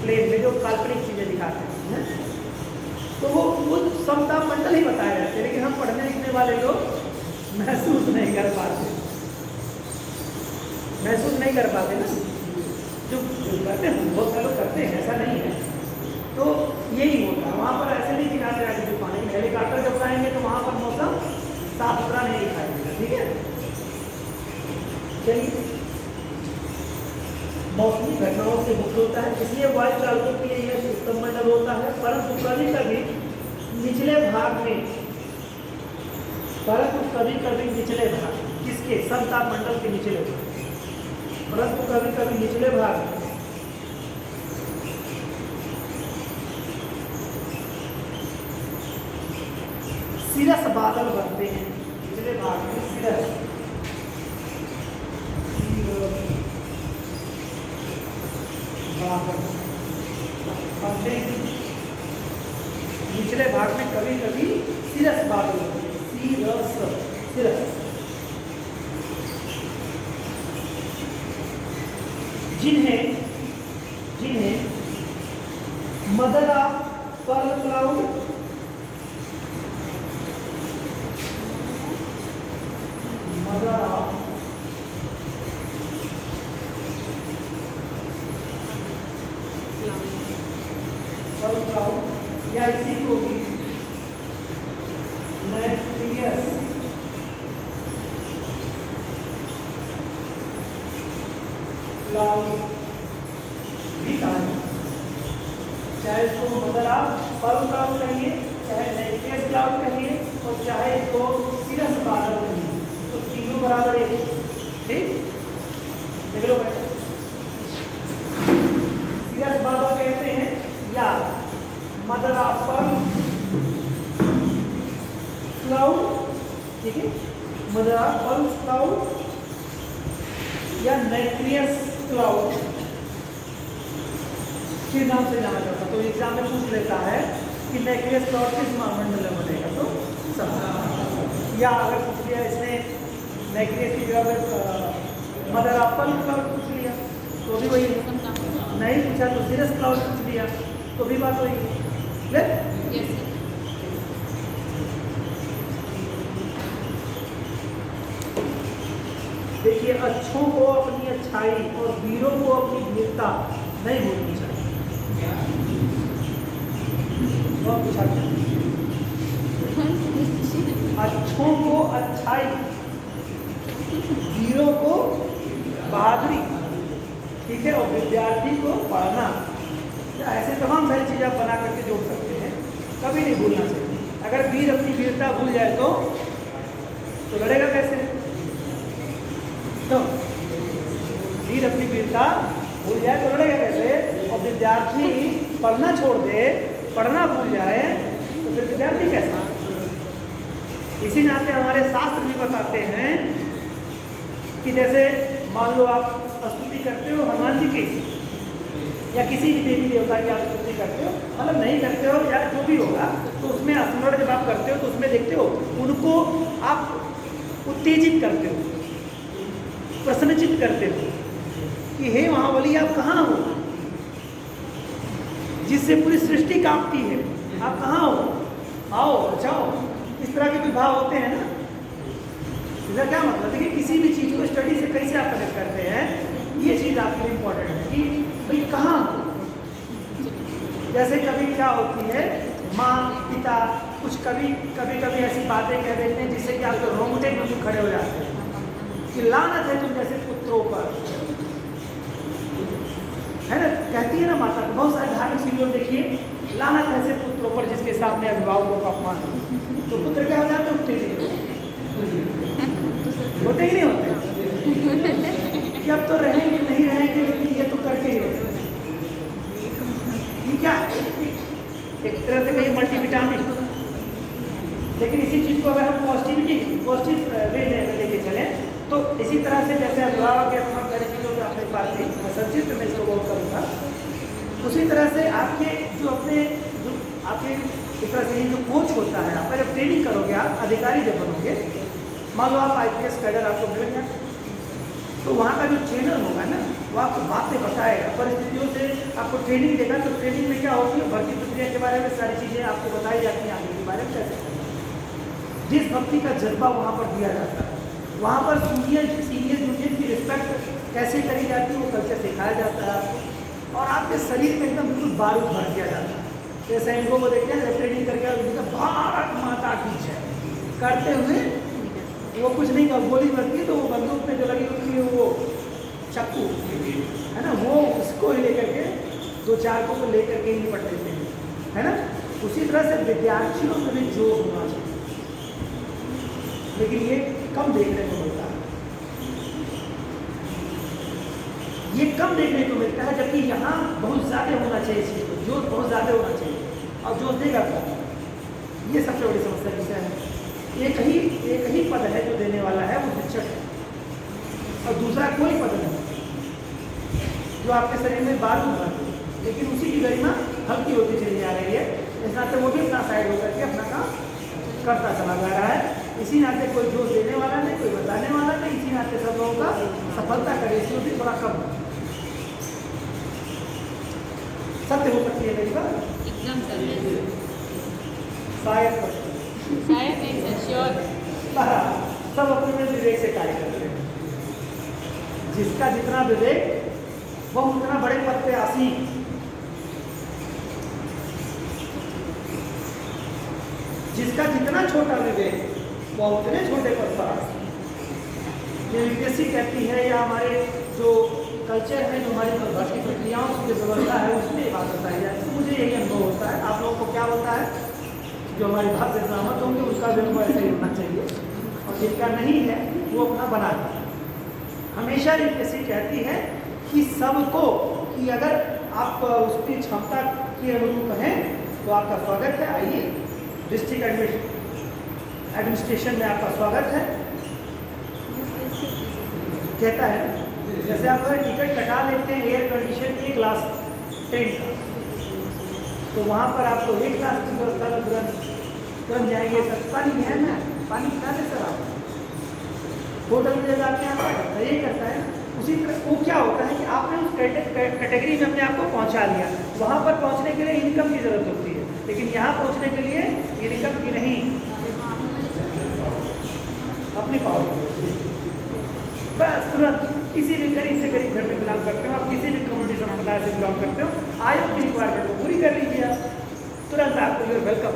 प्लेन में, जो काल्पनिक चीजें दिखाते हैं। तो वो समताप मंडल ही बताए जाते हैं, लेकिन हम पढ़ने लिखने वाले लोग महसूस नहीं कर पाते, महसूस नहीं कर पाते ना। जो करते हैं बहुत सारे लोग करते हैं, ऐसा नहीं है। तो यही होता है, वहाँ पर ऐसे नहीं दिखाते आगे तूफान, लेकिन हेलीकॉप्टर जब आएंगे तो वहाँ पर मौसम साफ सुथरा नहीं दिखाई देगा। ठीक है, चलिए। मौसमी घटनाओं से मुक्त होता है, इसलिए वायु चालकों के लिए यह उत्तम मंडल होता है। परंतु कभी कभी निचले भाग में, परंतु कभी कभी निचले भाग किसके, समताप मंडल के निचले भाग, परंतु कभी कभी निचले भाग में सिरस बादल बनते हैं। निचले भाग में सिरस बनते हैं। निचले भाग में कभी कभी सिरस बादल बनते हैं। सिरस जिन्हें mother of pearl cloud, mother of pearl cloud या इसी को भी नैक्टियस क्लाउड भी कहा है। चाहे इसको मदर ऑफ पर्ल क्लाउड कहिए, चाहे नैक्टियस क्लाउड कहिए, और चाहे इसको सिरस बादल कहिए, तो तीनों बराबर है। ठीक, देख लो बेटा, सिरस बादल कहते हैं या मदर ऑफ पर्ल क्लाउड, ठीक है, मदर ऑफ पर्ल क्लाउड या नैक्टियस क्लाउड के नाम से जाना जाता। तो एग्जाम में पूछ लेता है कि नैक्टियस क्लाउड किस मंडल में बनेगा, तो सब, या अगर पूछ लिया इसने नैक्टियस की जगह पर मदर ऑफ पर्ल क्लाउड पूछ लिया तो भी वही, नहीं पूछा तो सिरस क्लाउड पूछ लिया तो भी बात वही। देखिए, अच्छों को अपनी अच्छाई और वीरों को अपनी वीरता नहीं भूलनी चाहिए। अच्छों को अच्छाई, वीरों को बहादुरी। ठीक ठीक है, और विद्यार्थी को पढ़ना, ऐसे तमाम सारी चीज़ें आप बना करके जोड़ सकते हैं, कभी नहीं भूलना चाहिए। अगर वीर अपनी वीरता भूल जाए तो लड़ेगा कैसे? तो वीर अपनी वीरता भूल जाए तो लड़ेगा कैसे? और विद्यार्थी पढ़ना छोड़ दे, पढ़ना भूल जाए तो फिर विद्यार्थी कैसा? इसी नाते हमारे शास्त्र भी बताते हैं कि जैसे मान लो आप स्तुति करते हो हनुमान जी की या किसी भी देवी देवता की आप स्तुति करते हो, मतलब नहीं करते हो या जो भी होगा, तो उसमें स्मरण जब आप करते हो तो उसमें देखते हो उनको आप उत्तेजित करते हो, प्रसन्नचित करते हो कि हे महाबली आप कहाँ हो, जिससे पूरी सृष्टि कांपती है, आप कहाँ हो, आओ बचाओ। इस तरह के कोई भाव होते हैं ना। इसका क्या मतलब है कि किसी भी चीज़ को स्टडी से कैसे आप कनेक्ट करते हैं, ये चीज़ आपके लिए इम्पोर्टेंट है कि भाई कहाँ हो। जैसे कभी क्या होती है, माँ पिता कुछ कभी कभी ऐसी बातें कह देते हैं जिससे कि आपके रोंगटे बिल्कुल खड़े हो जाते हैं कि लानत है तुम जैसे पुत्रों पर, है ना, कहती है ना माता। बहुत सारे धार्मिक सीरियल देखिए, लानत है ऐसे पुत्रों पर जिसके सामने अभिभावकों का अपमान हो, तो पुत्र क्या हो जाते हैं, उठते होते ही नहीं होते कि अब तो रहेंगे नहीं रहेंगे, लेकिन ये तो करके ही होते। ये क्या है? एक तरह से कहीं मल्टीविटामिन। लेकिन इसी चीज़ को अगर हम पॉजिटिव वे में लेके चलें तो इसी तरह से जैसे अभिभावक के अपना सारी चीज़ों में अपनी बात थी, मैं संक्षिप्त में इसको बहुत करूँगा, उसी तरह से आपके जो आपके एक तरह से जो कोच होता है, आपका जब ट्रेनिंग करोगे, आप अधिकारी जब बनोगे, मान लो आप IPS कैडर आपको मिल गया, तो वहाँ का जो ट्रेनर होगा ना, वो आपको बातें बताएगा, परिस्थितियों से आपको ट्रेनिंग देगा। तो ट्रेनिंग में क्या होती है, भर्ती प्रक्रिया के बारे में सारी चीज़ें आपको बताई जाती हैं, आगे के बारे में कैसे करना है। देशभक्ति का जज्बा वहाँ पर दिया जाता है, वहाँ पर सीनियर जूनियर की रिस्पेक्ट कैसे करी जाती है वो कल्चर सिखाया जाता है, और आपके शरीर में एकदम बिल्कुल बारूद भर दिया जाता है। जैसे सैनिकों को देखते हैं ट्रेनिंग करके भारत माता की जय करते हुए, वो कुछ नहीं कर, गोली मरती है तो वो बंदूक में जो लगी होती है वो चक्कू है ना, वो उसको ही लेकर के दो चार को लेकर के ही निपट देते हैं, है ना। उसी तरह से विद्यार्थियों में भी जोश होना चाहिए, लेकिन ये कम देखने को मिलता है, ये कम देखने को मिलता है, जबकि यहाँ बहुत ज़्यादा होना चाहिए इस चीज़ को, जोश बहुत ज़्यादा होना चाहिए। और जोश देगा क्या, ये सबसे बड़ी समस्या विषय है। एक ही पद है जो देने वाला है, वो शिक्षक है, और दूसरा कोई पद नहीं जो आपके शरीर में बारूद भर दे, लेकिन उसी की गरिमा हल्की होती चली जा रही है। इस नाते वो भी अपना साइड होकर के अपना काम करता चला जा रहा है। इसी नाते कोई जोश देने वाला नहीं, कोई बताने वाला नहीं, इसी नाते सब लोगों का सफलता का रेशियो भी थोड़ा कम है। सत्य हो सकती है मेरी बात, एकदम सही, शायद नहीं सर, श्योर। सब अपने में विवेक से कार्य करते हैं, जिसका जितना विवेक वो उतना बड़े पद पे आसीन, जिसका जितना छोटा विवेक वो उतने छोटे पद पर आसीन। ये यूपीएससी कहती है, या हमारे जो कल्चर है, जो हमारी भर्ती प्रक्रियाओं की जो व्यवस्था है, उसमें बात बताई जाए तो मुझे यही अनुभव होता है। आप लोगों को क्या होता है, जो हमारी बात से सहमत होंगे उसका भी अनुभव ऐसे ही होना चाहिए, और जिनका नहीं है वो अपना बना दें। हमेशा यूपीएससी कहती है कि सबको, कि अगर आप उसकी क्षमता के अनुरूप हैं तो आपका स्वागत है, आइए डिस्ट्रिक्ट एडमिनिस्ट्रेशन में आपका स्वागत है। कहता है जैसे आप अगर टिकट कटा लेते हैं एयर कंडीशन की क्लास 10 का, तो वहाँ पर आपको एक क्लास की व्यवस्था में तुरंत जाएंगे, सर पानी है ना, पानी पिला दे सर आप, होटल में जगह आपके यहाँ करता है, ये करता है। उसी तरह वो क्या होता है कि आपने उस कैटेगरी में अपने आप को पहुँचा लिया, वहाँ पर पहुँचने के लिए इनकम की ज़रूरत होती है, लेकिन यहाँ पहुँचने के लिए इनकम की नहीं, अपनी पावर बस तुरंत। किसी भी गरीब से गरीब घर में बिलोंग करते हो आप, किसी भी कम्युनिटी समुदाय से बिलोंग करते हो, आयोग की रिक्वायरमेंट को पूरी कर लीजिए आप, तुरंत आपको जो वेलकम,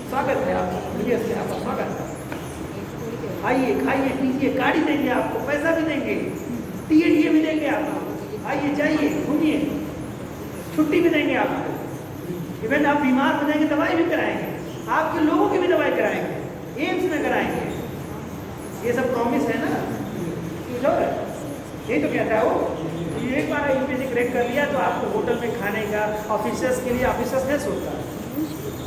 स्वागत है आपका, यूपीएस में आपका स्वागत है, आइए खाइए पीजिए, गाड़ी देंगे आपको, पैसा भी देंगे, टीएडीए भी देंगे आपको, आइए जाइए घूमिए, छुट्टी भी देंगे आपको। इवन आप बीमार हो जाएंगे दवाई भी कराएंगे, आपके लोगों की भी दवाई कराएंगे, एम्स में कराएंगे। ये सब प्रॉमिस है ना, जो है यही तो कहता है वो। ये एक बार यूपीएससी क्रैक कर लिया तो आपको होटल में खाने का, ऑफिसर्स के लिए ऑफिसर्स मेस होता है,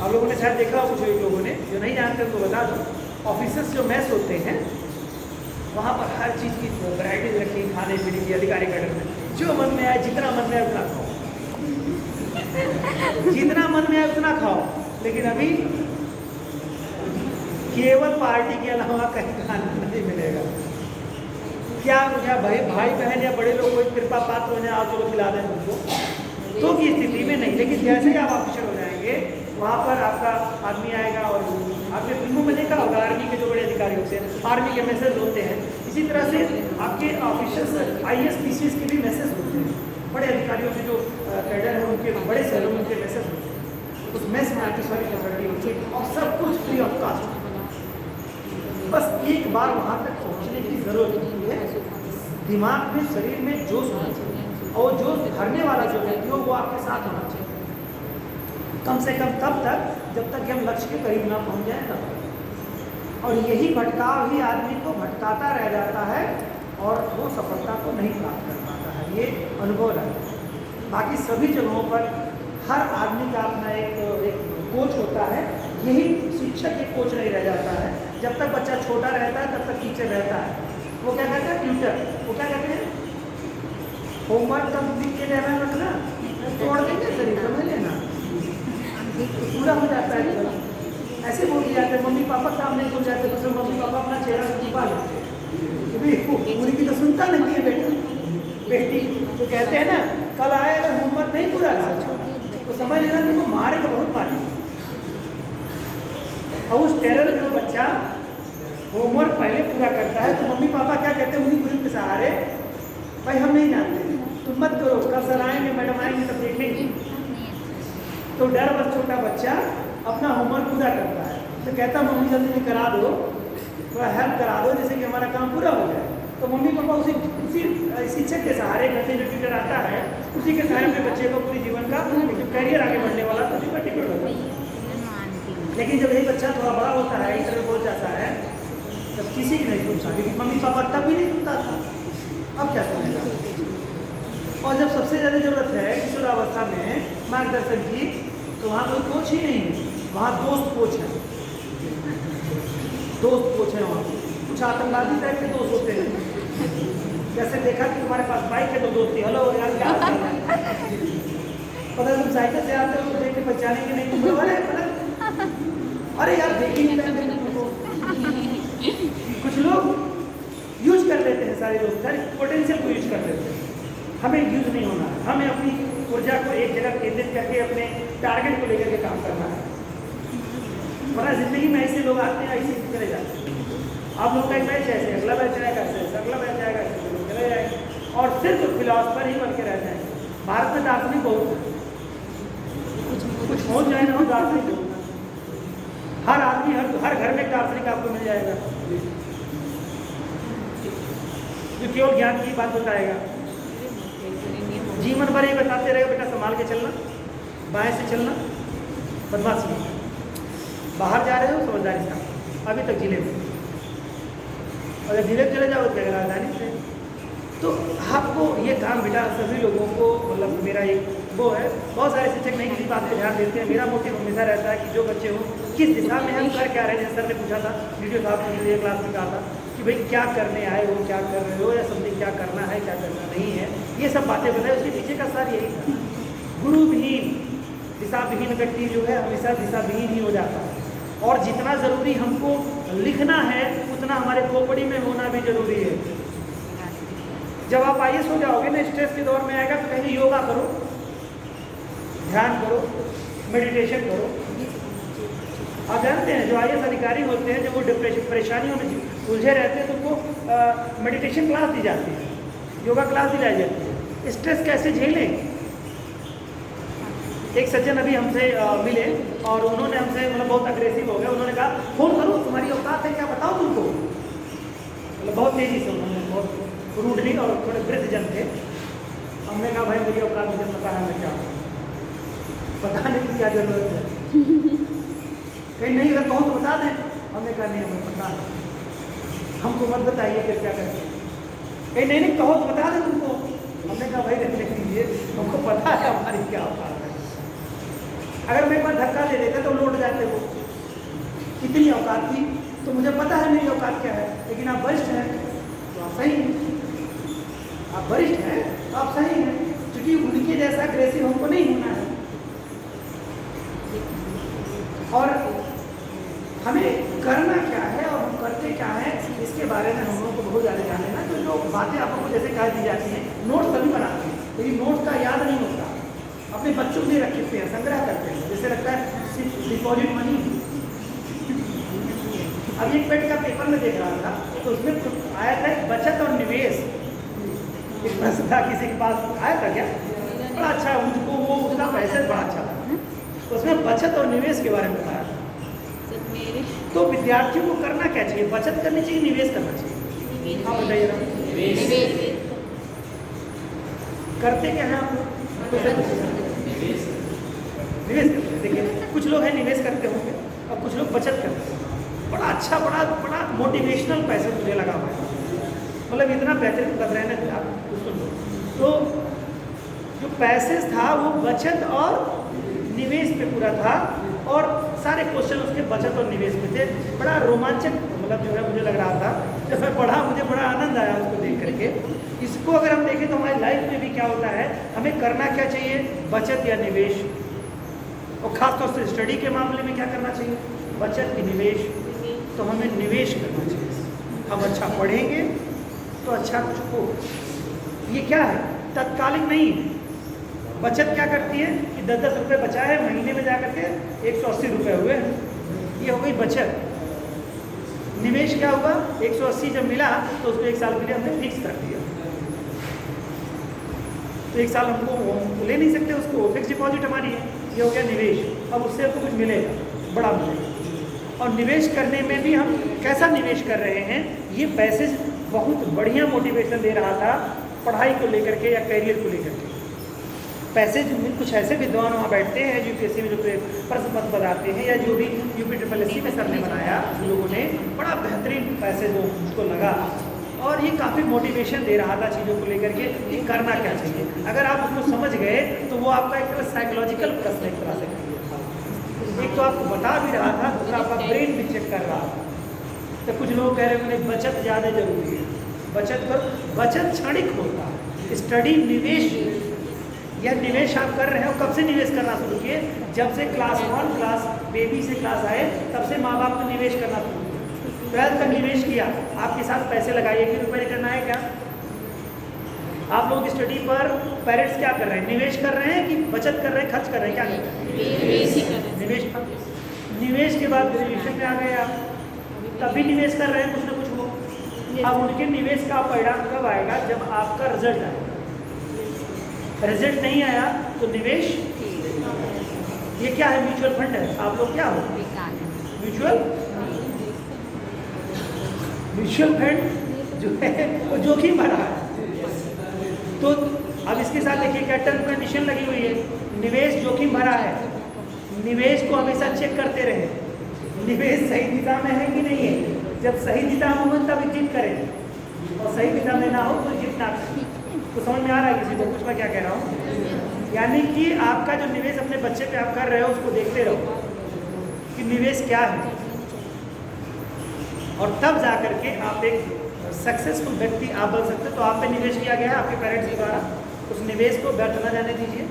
आप लोगों ने शायद देखा हो, कुछ लोगों ने जो नहीं जानते उनको बता दो। ऑफिसर्स जो मेस होते हैं वहाँ पर हर चीज़ की वैराइटीज रखी खाने पीने की, अधिकारी कैडर में जो मन में आए, जितना मन में आए उतना खाओ, जितना मन में आए उतना खाओ। लेकिन अभी केवल पार्टी के अलावा कहीं खाना नहीं मिलेगा। क्या भाई बहन या बड़े लोग कोई कृपा पात्र हो जाए, आओ चलो खिला दें उनको, तो की स्थिति में नहीं। लेकिन जैसे ही आप ऑफिसर हो जाएंगे वहाँ पर आपका आदमी आएगा, और आपने फिल्मों में देखा होगा आर्मी के जो बड़े अधिकारी होते हैं, आर्मी के मैसेज होते हैं, इसी तरह से आपके ऑफिसर्स IAS PCS के भी मैसेज होते हैं। बड़े अधिकारियों के जो कैडर है उनके बड़े शहरों में उनके मैसेज होते हैं, उस मैस में आपकी सारी फैसिलिटी होती है और सब कुछ फ्री ऑफ कास्ट। बस एक बार वहाँ तक पहुँचने की ज़रूरत होती है। दिमाग में, शरीर में जोश होना चाहिए, और जोश भरने वाला जो व्यक्ति हो वो आपके साथ होना चाहिए, कम से कम तब तक जब तक कि हम लक्ष्य के करीब ना पहुँच जाए तब तक। और यही भटकाव ही आदमी को भटकाता रह जाता है और वो सफलता को नहीं प्राप्त कर पाता है। ये अनुभव है। बाकी सभी जगहों पर हर आदमी का अपना एक कोच होता है। यही शिक्षक एक कोच नहीं रह जाता है। जब तक बच्चा छोटा रहता है तब तक टीचर रहता है, वो क्या कहते हैं, ट्यूटर। वो क्या कहते हैं, होमवर्क कंप्लीट के लिए रखना, तोड़ देंगे शरीर, समझ लेना, पूरा हो जाता है। ऐसे बोल दिया जाते हैं, मम्मी पापा सामने बोल जाते हैं, तो मम्मी पापा अपना चेहरा छुपा लेते हैं, पूरी की तो सुनता नहीं है बेटा बेटी। तो कहते हैं ना, कल आए अगर होमवर्क नहीं पूरा था तो समझ लेना तुमको मारे तो बहुत मारे। और उस टेरर में बच्चा होमवर्क पहले पूरा करता है तो मम्मी पापा क्या कहते हैं, उन्हीं गुरु के सहारे, भाई हम नहीं जानते, तुम मत करो, कल सर आएंगे, मैडम आएंगे तब देखेंगे। तो डर बस छोटा बच्चा अपना होमवर्क पूरा करता है, तो कहता मम्मी जल्दी से करा दो, थोड़ा हेल्प करा दो जिससे कि हमारा काम पूरा हो जाए। तो मम्मी पापा उसी शिक्षक के सहारे, घर से जो टीचर आता है उसी के सहारे अपने बच्चे को पूरे जीवन का जो कैरियर आगे बढ़ने वाला तो उसी पर डिपेंड होता है। लेकिन जब यही बच्चा थोड़ा बड़ा होता है, इस तरह बोल जाता है, तब किसी की नहीं सुनता, क्योंकि मम्मी पापा तब भी नहीं सुनता था, अब क्या सुनेगा। और जब सबसे ज़्यादा जरूरत है किशोरावस्था में मार्गदर्शन की, तो वहाँ कोई कोच ही नहीं है, वहाँ दोस्त कोच है, दोस्त कोच है। वहाँ कुछ आतंकवादी टाइप के दोस्त होते हैं, जैसे देखा कि तुम्हारे पास बाइक है तो दोस्ती, हेलो यार क्या पता तुम साइकिल से आते हो तो देख के पहचानेंगे नहीं, तुम अरे अरे यार देखेंगे तुमको। कुछ लोग यूज कर लेते हैं, सारे लोग सारे पोटेंशियल को यूज कर लेते हैं। हमें यूज नहीं होना है, हमें अपनी ऊर्जा को एक जगह केंद्रित करके अपने टारगेट को लेकर के काम करना है। वरना जिंदगी में ऐसे लोग आते हैं, ऐसे चले जाते हैं। आप लोग का एक बैच ऐसे, अगला बैच आएगा ऐसे, अगला बैच आएगा ऐसे, लोग चले जाएंगे और सिर्फ फिलोसफर ही बन के रह जाएंगे। भारत में दार्शनिक बहुत है, कुछ हो जाए ना हो दार्शनिक बहुत है। हर आदमी हर घर में एक दार्शनिक आपको मिल जाएगा जो केवल ज्ञान की बात बताएगा। जीवन भर ये बताते रहेगा, बेटा संभाल के चलना, बाएं से चलना, बदमाशी नहीं, बाहर जा रहे हो समझदारी से, अभी तक जिले में, और जब जिले चले जाओ तो राजधानी से। तो आपको ये काम बेटा सभी लोगों को, मतलब मेरा एक वो है, बहुत सारे शिक्षक नहीं किसी बात पे ध्यान देते हैं। मेरा मोटिव हमेशा रहता है कि जो बच्चे हो किस दिशा में हम कर क्या रहे हैं। सर ने पूछा था, वीडियो साहब ने क्लास में कहा था कि भाई क्या करने आए हो, क्या कर रहे हो, या समथिंग क्या करना है क्या करना नहीं है, ये सब बातें बताए। उसके पीछे का सार यही था, गुरुविहीन दिशाविहीन व्यक्ति जो है हमेशा दिशाविहीन ही हो जाता है। और जितना ज़रूरी हमको लिखना है उतना हमारे खोपड़ी में होना भी जरूरी है। जब आप IAS हो जाओगे ना, स्ट्रेस के दौर में आएगा तो कहीं योगा करो, ध्यान करो, मेडिटेशन करो। आप जानते हैं जो IAS अधिकारी होते हैं, जब वो डिप्रेशन परेशानियों में उलझे रहते हैं तो उनको मेडिटेशन क्लास दी जाती है, योगा क्लास दिलाई जाती है। स्ट्रेस कैसे झेलें। एक सज्जन अभी हमसे मिले और उन्होंने हमसे मतलब बहुत अग्रेसिव हो गया। उन्होंने कहा फोन करो, तुम्हारी औकात है क्या बताओ तुमको। मतलब बहुत तेज़ी से उन्होंने, बहुत रूडली, और थोड़े वृद्ध जन थे। हमने कहा भाई मेरी औकात मुझे पता है मैं क्या हूँ, बताने की क्या जरूरत है। कहीं नहीं अगर कहूँ तो बता दें, हमने कहा नहीं हमें पता है, हमको मत बताइए फिर क्या करें। कहीं नहीं नहीं कहो तो बता दें तुमको, हमने कहा भाई रहने दीजिए, हमको पता है हमारी क्या औकात है। अगर मेरे पास धक्का दे देते तो लौट जाते वो, इतनी औकात थी, तो मुझे पता है मेरी औकात क्या है। लेकिन आप वरिष्ठ हैं तो आप सही हैं, आप वरिष्ठ हैं तो आप सही हैं, क्योंकि उनके जैसा अग्रेसिव हमको नहीं होना है। और हमें करना क्या है और हम करते क्या है इसके बारे में हम लोगों को बहुत ज़्यादा जाने ना। तो जो बातें आप लोगों को जैसे कहा दी जाती हैं, नोट सभी बनाते हैं लेकिन नोट का याद नहीं होता, अपने बच्चों के लिए रखते हैं, संग्रह करते हैं, जैसे लगता है सिर्फ डिपॉजिट मनी। अब एक पेट का पेपर में देख रहा था तो उसमें आया था बचत और निवेश, एक प्रश्न था किसी के पास, आया था क्या? बड़ा अच्छा, मुझको वो उसका पैसे बड़ा अच्छा था, उसमें बचत और निवेश के बारे में बताया था। तो विद्यार्थियों को करना क्या चाहिए? बचत करनी चाहिए, निवेश करना चाहिए? हाँ बताइए ना, करते क्या है आप लोग? निवेश करते हैं। देखिए कुछ लोग हैं निवेश करते होंगे और कुछ लोग बचत करते हैं। बड़ा अच्छा, बड़ा मोटिवेशनल पैसे मुझे लगा हुआ है, मतलब इतना बेहतरीन लग रहा है ना आप सुन लो। तो जो पैसेज था वो बचत और निवेश पे पूरा था और सारे क्वेश्चन उसके बचत और निवेश में थे। बड़ा रोमांचक मतलब जो है मुझे लग रहा था, जब मैं पढ़ा मुझे बड़ा आनंद आया उसको देख करके। इसको अगर हम देखें तो हमारी लाइफ में भी क्या होता है, हमें करना क्या चाहिए, बचत या निवेश। और ख़ासतौर से स्टडी के मामले में क्या करना चाहिए, बचत की निवेश। तो हमें निवेश करना चाहिए, हम अच्छा पढ़ेंगे तो अच्छा कुछ हो। ये क्या है, तत्कालिक नहीं है। बचत क्या करती है कि 10-10 रुपये बचा है, महीने में जा करके 180 रुपये हुए, ये हो गई बचत। निवेश क्या हुआ, 180 जब मिला तो उसको 1 साल के लिए हमने फिक्स कर दिया। तो 1 साल हमको ले नहीं सकते उसको, फिक्स डिपॉजिट हमारी है, ये हो गया निवेश। अब उससे हमको कुछ मिलेगा, बड़ा मिलेगा। और निवेश करने में भी हम कैसा निवेश कर रहे हैं, ये पैसे बहुत बढ़िया मोटिवेशन दे रहा था पढ़ाई को लेकर के या करियर को लेकर के। पैसे कुछ ऐसे विद्वान वहाँ बैठते हैं यूपीएससी में जो प्रश्न पत्र बनाते हैं या जो भी यूपी SSSC में सर ने बनाया, लोगों ने बड़ा बेहतरीन पैसे जो उसको लगा और ये काफ़ी मोटिवेशन दे रहा था चीज़ों को लेकर के कि करना क्या चाहिए। अगर आप उसको समझ गए तो वो आपका एक तरह साइकोलॉजिकल प्रश्न एक तरह से, एक तो आपको बता भी रहा था, दूसरा आपका ब्रेन भी चेक कर रहा था। तो कुछ लोग कह रहे हैं बचत ज़्यादा जरूरी है, बचत करो। बचत क्षणिक होता है, स्टडी निवेश, या निवेश आप कर रहे हो। कब से निवेश करना शुरू किए, जब से क्लास 1 क्लास बेबी से क्लास आए तब से माँ बाप को निवेश करना शुरू किया। 12th तक निवेश किया, आपके साथ पैसे लगाइए, 1 रुपये रिटर्न आए क्या? आप लोग स्टडी पर पेरेंट्स क्या कर रहे हैं, निवेश कर रहे हैं कि बचत कर रहे हैं, खर्च कर रहे हैं, क्या कर रहे हैं? निवेश। निवेश के बाद ग्रेजुएशन में आ गए आप, तब भी निवेश कर रहे हैं कुछ ना कुछ वो। अब उनके निवेश का परिणाम कब आएगा, जब आपका रिजल्ट आएगा। रिजल्ट नहीं आया तो निवेश, ये क्या है, म्यूचुअल फंड है। आप लोग क्या हो, म्यूचुअल फंड जो है वो जोखिम भरा है। तो अब इसके साथ देखिए क्या टर्म कंडीशन लगी हुई है, निवेश जोखिम भरा है। निवेश को हमेशा चेक करते रहे, निवेश सही दिशा में है कि नहीं है। जब सही दिशा में हो तब जिद करें और सही दिशा में ना हो तो जिद ना करें। तो समझ में आ रहा है किसी को कुछ मैं क्या कह रहा हूँ? यानी कि आपका जो निवेश अपने बच्चे पे आप कर रहे हो उसको देखते रहो कि निवेश क्या है, और तब जा करके आप एक सक्सेसफुल व्यक्ति आप बन सकते हो। तो आप पे निवेश किया गया है आपके पेरेंट्स के द्वारा, उस निवेश को व्यर्थ न जाने दीजिए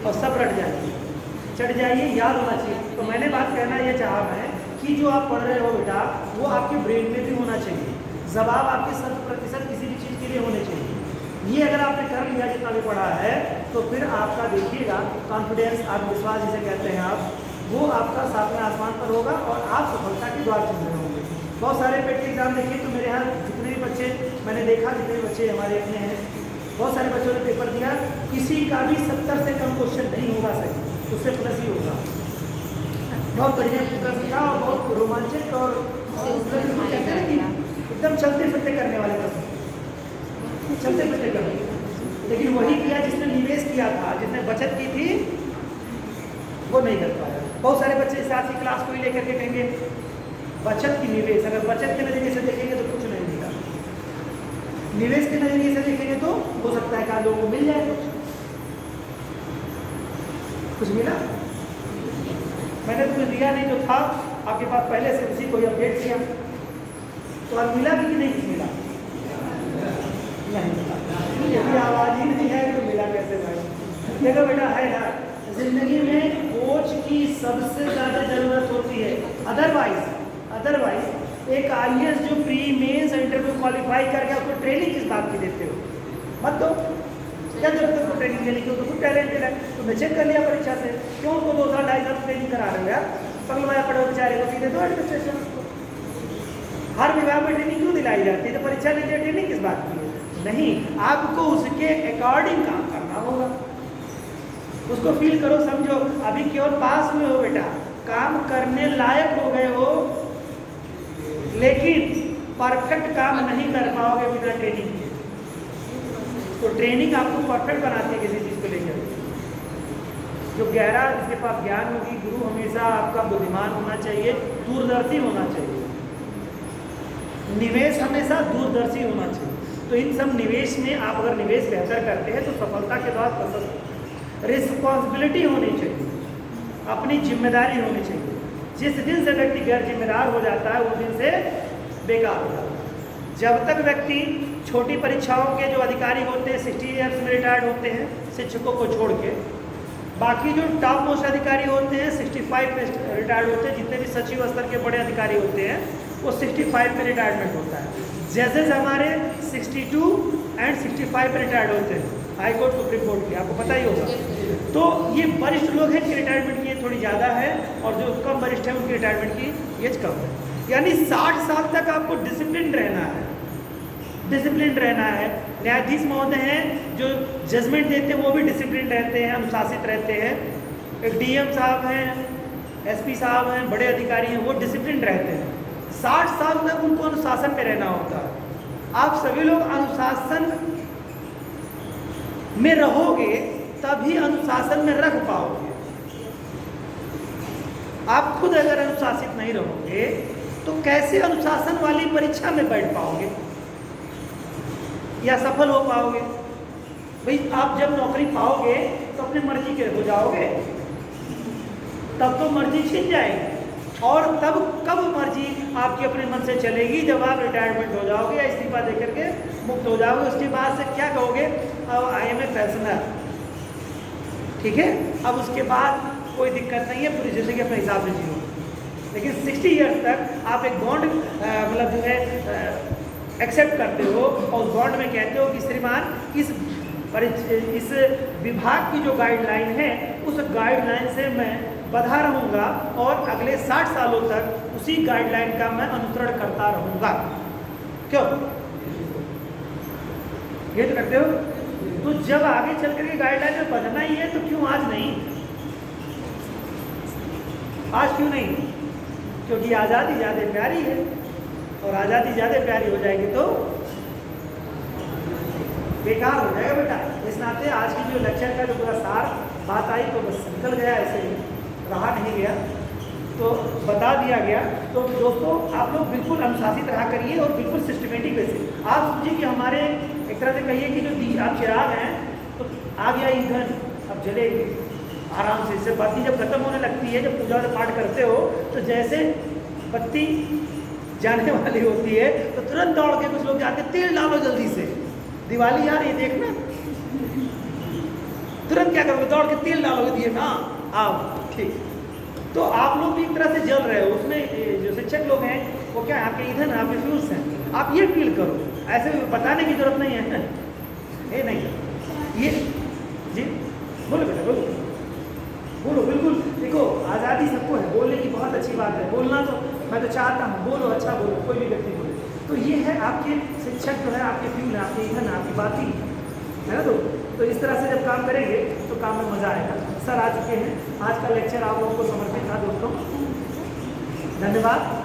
और सब रट जाइए, चढ़ जाइए, याद होना चाहिए। तो मैंने बात कहना ये चाहा मैं कि जो आप पढ़ रहे हो बेटा वो आपके ब्रेन में भी होना चाहिए, जवाब आपके 100% किसी भी चीज़ के लिए होने चाहिए। ये अगर आपने कर लिया जितना भी पढ़ा है तो फिर आपका देखिएगा कॉन्फिडेंस, आत्मविश्वास जिसे कहते हैं आप, वो आपका 7वें आसमान पर होगा और आप सफलता के द्वार चल रहे होंगे। बहुत सारे पेट के एग्जाम देखिए तो मेरे यहाँ जितने भी बच्चे मैंने देखा, जितने बच्चे हमारे अपने हैं, बहुत सारे बच्चों ने पेपर दिया, किसी का भी 70 से कम क्वेश्चन नहीं होगा सही, उससे प्लस ही होगा। बहुत बढ़िया प्रश्न था और बहुत रोमांचक और कहते हैं कि एकदम चलते फिरते करने वाले प्रश्न, चलते फिरते करने। लेकिन वही किया जिसने निवेश किया था, जिसने बचत की थी, वो नहीं कर पाया। बहुत सारे बच्चे इस आज की क्लास को ही लेकर के कहेंगे बचत की निवेश, अगर बचत के नजरिए से देखेंगे तो कुछ नहीं मिला, निवेश के नजरिए से देखेंगे तो हो सकता है कि लोगों को मिल जाए कुछ मिला। मैंने तो कुछ दिया नहीं, जो था आपके पास पहले से उसी को अपडेट किया, तो अब मिला कि नहीं मिला? नहीं मिला। यदि आवाज ही नहीं है तो मिला कैसे भाई? देखो बेटा, है यार, जिंदगी में कोच की सबसे ज्यादा जरूरत होती है। अदरवाइज एक आईएएस जो प्री मेंस इंटरव्यू क्वालिफाई करके आपको ट्रेनिंग किस बात की देते हो? मत दो, क्या जरूरत है ट्रेनिंग देने की? तो खुद टैलेंटेड है, तुमने चेक कर लिया परीक्षा से, क्यों उनको 2 साल 2.5 साल ट्रेनिंग करा रहे हो यार? पगलवाया पढ़ो बेचारे को, सीधे दो एडमिनिस्ट्रेशन। हर विभाग में ट्रेनिंग क्यों दिलाई जाती है? तो परीक्षा लीजिए, ट्रेनिंग किस बात की है? नहीं, आपको उसके अकॉर्डिंग काम करना होगा, उसको फील करो, समझो। अभी केवल पास में हो बेटा, काम करने लायक हो गए हो, लेकिन परफेक्ट काम नहीं कर पाओगे बिना ट्रेनिंग के। तो ट्रेनिंग आपको परफेक्ट बनाती है किसी चीज़ को लेकर। जो गहरा जिसके पास ज्ञान होगी, गुरु हमेशा आपका बुद्धिमान होना चाहिए, दूरदर्शी होना चाहिए, निवेश हमेशा दूरदर्शी होना चाहिए। तो इन सब निवेश में आप अगर निवेश बेहतर करते हैं तो सफलता के बाद प्रशस्त रिस्पॉन्सिबिलिटी होनी चाहिए, अपनी जिम्मेदारी होनी चाहिए। जिस दिन से व्यक्ति गैर जिम्मेदार हो जाता है उस दिन से बेकार हो जाता है। जब तक व्यक्ति छोटी परीक्षाओं के जो अधिकारी होते हैं 60 ईयर्स में रिटायर्ड होते हैं शिक्षकों को छोड़ के, बाकी जो टॉप मोस्ट अधिकारी होते हैं 65 में रिटायर्ड होते हैं। जितने भी सचिव स्तर के बड़े अधिकारी होते हैं वो 65 में रिटायरमेंट होता है। जजेस हमारे 62 एंड 65 में रिटायर्ड होते हैं, हाई कोर्ट सुप्रीम कोर्ट के, आपको पता ही होगा। तो ये वरिष्ठ लोग हैं कि रिटायरमेंट की एज थोड़ी ज़्यादा है, और जो कम वरिष्ठ हैं उनकी रिटायरमेंट की एज कम है। यानी 60 साल तक आपको डिसिप्लिन रहना है, डिसिप्लिन रहना है। न्यायाधीश महोदय हैं जो जजमेंट देते हैं वो भी डिसिप्लिन रहते हैं, अनुशासित रहते हैं। एक डीएम साहब हैं, एसपी साहब हैं, बड़े अधिकारी हैं, वो डिसिप्लिन रहते हैं। 60 साल तक उनको अनुशासन में रहना होता है। आप सभी लोग अनुशासन में रहोगे तभी अनुशासन में रख पाओगे। आप खुद अगर अनुशासित नहीं रहोगे तो कैसे अनुशासन वाली परीक्षा में बैठ पाओगे या सफल हो पाओगे? भाई आप जब नौकरी पाओगे तो अपनी मर्जी के हो जाओगे, तब तो मर्जी छिन जाएगी। और तब कब मर्जी आपकी अपने मन से चलेगी? जब आप रिटायरमेंट हो जाओगे या इस्तीफा दे करके मुक्त हो जाओगे। उसके बाद से क्या कहोगे? अब आई एम ए पेंशनर, ठीक है, अब उसके बाद कोई दिक्कत नहीं है, पूरी जिंदगी अपने हिसाब से जियो। लेकिन 60 ईयर्स तक आप एक बॉन्ड मतलब जो है एक्सेप्ट करते हो, और उस बॉन्ड में कहते हो कि श्रीमान इस विभाग की जो गाइडलाइन है उस गाइडलाइन से मैं बधा रहूँगा और अगले 60 सालों तक उसी गाइडलाइन का मैं अनुसरण करता रहूँगा। क्यों ये तो करते हो? तो जब आगे चल करके गाइडलाइन में बधना ही है तो क्यों आज नहीं? आज क्यों नहीं? क्योंकि आज़ादी ज़्यादा प्यारी है, और आज़ादी ज़्यादा प्यारी हो जाएगी तो बेकार हो जाएगा बेटा। इस नाते आज की जो लेक्चर का जो पूरा सार बात आई तो बस निकल गया, ऐसे ही रहा नहीं गया, तो बता दिया गया। तो दोस्तों आप लोग बिल्कुल अनुशासित रहा करिए और बिल्कुल सिस्टमेटिक वे से। आप समझिए कि हमारे एक तरह से कहिए कि जो आप चिराग हैं तो आ गया ईंधन, अब जलेगी आराम से। इससे बत्ती जब खत्म होने लगती है, जब पूजा पाठ करते हो तो जैसे बत्ती जाने वाली होती है तो तुरंत दौड़ के कुछ लोग जाते हैं, तेल डालो जल्दी से, दिवाली यार ये देखना, तुरंत क्या करोगे? दौड़ के तेल डालोगे दिए ना, आओ ठीक। तो आप लोग भी एक तरह से जल रहे हो। उसमें जो शिक्षक लोग हैं वो क्या आपके ईंधन, आपके फ्यूल्स हैं। आप ये फील करो, ऐसे बताने की जरूरत नहीं है। ये नहीं, ये जी बोलो बेटा, बोलो बोलो, बिल्कुल। देखो आज़ादी सबको है, बोलने की बहुत अच्छी बात है, बोलना तो मैं तो चाहता हूँ, बोलो, अच्छा बोलो, कोई भी व्यक्ति बोले। तो ये है आपके शिक्षक जो है, आपके फ्यूल है, आपके ईंधन, आपकी बात ही है ना। तो इस तरह से जब काम करेंगे तो काम में मज़ा आएगा। सर आ चुके हैं, आज का लेक्चर आप लोगों को समर्पित था दोस्तों, धन्यवाद।